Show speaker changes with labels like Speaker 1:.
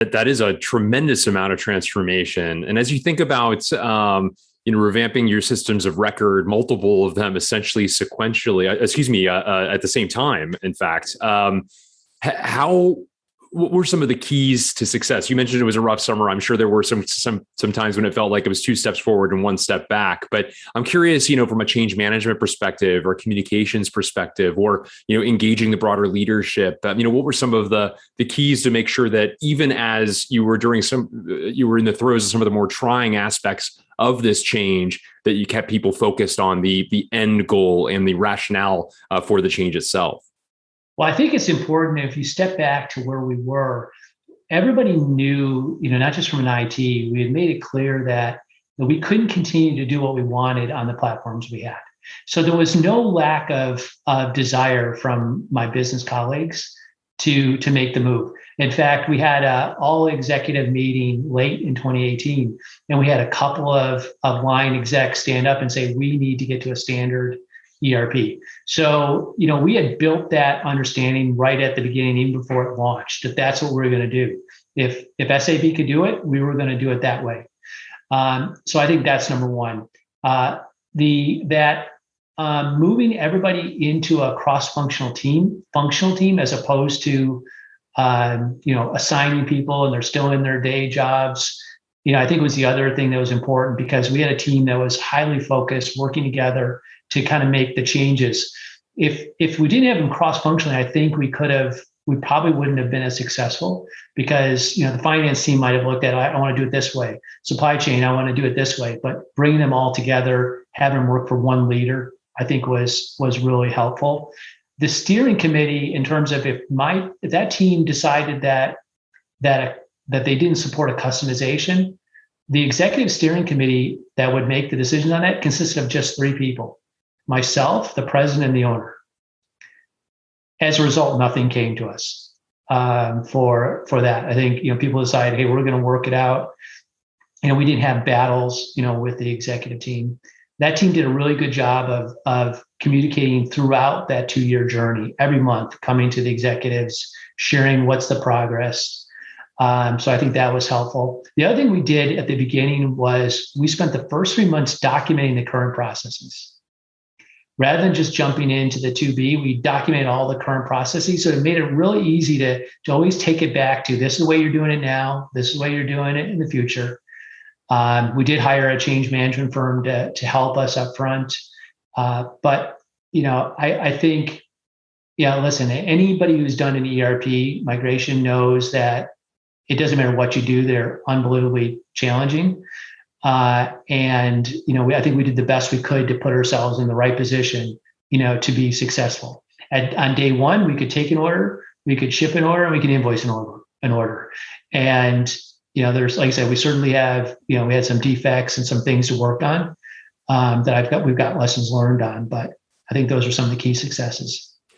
Speaker 1: That is a tremendous amount of transformation. And as you think about, revamping your systems of record, multiple of them essentially sequentially, at the same time, in fact, what were some of the keys to success? You mentioned it was a rough summer. I'm sure there were some times when it felt like it was two steps forward and one step back. But I'm curious, from a change management perspective or communications perspective, or engaging the broader leadership. What were some of the keys to make sure that even as you were you were in the throes of some of the more trying aspects of this change, that you kept people focused on the end goal and the rationale for the change itself?
Speaker 2: Well, I think it's important if you step back to where we were, everybody knew, not just from an IT, we had made it clear that we couldn't continue to do what we wanted on the platforms we had. So there was no lack of desire from my business colleagues to make the move. In fact, we had an all executive meeting late in 2018, and we had a couple of line execs stand up and say, we need to get to a standard ERP. So, we had built that understanding right at the beginning, even before it launched, that that's what we were going to do. If SAP could do it, we were going to do it that way. So I think that's number one. Moving everybody into a cross-functional team, as opposed to assigning people and they're still in their day jobs. I think was the other thing that was important, because we had a team that was highly focused, working together to kind of make the changes. If we didn't have them cross-functionally, I think we probably wouldn't have been as successful, because the finance team might have looked at, I want to do it this way. Supply chain, I want to do it this way. But bringing them all together, having them work for one leader, I think was really helpful. The steering committee, in terms of if that team decided that they didn't support a customization, the executive steering committee that would make the decision on that consisted of just 3 people: myself, the president, and the owner. As a result, nothing came to us for that. I think people decided, hey, we're going to work it out. We didn't have battles, with the executive team. That team did a really good job of communicating throughout that 2-year journey, every month, coming to the executives, sharing what's the progress. So I think that was helpful. The other thing we did at the beginning was we spent the first 3 months documenting the current processes. Rather than just jumping into the 2B, we documented all the current processes. So it made it really easy to always take it back to, this is the way you're doing it now, this is the way you're doing it in the future. We did hire a change management firm to help us up front. But I think, listen, anybody who's done an ERP migration knows that it doesn't matter what you do, they're unbelievably challenging. I think we did the best we could to put ourselves in the right position, to be successful. On day one, we could take an order, we could ship an order, and we could invoice an order. And, there's, like I said, we certainly have, we had some defects and some things to work on we've got lessons learned on, but I think those are some of the key successes.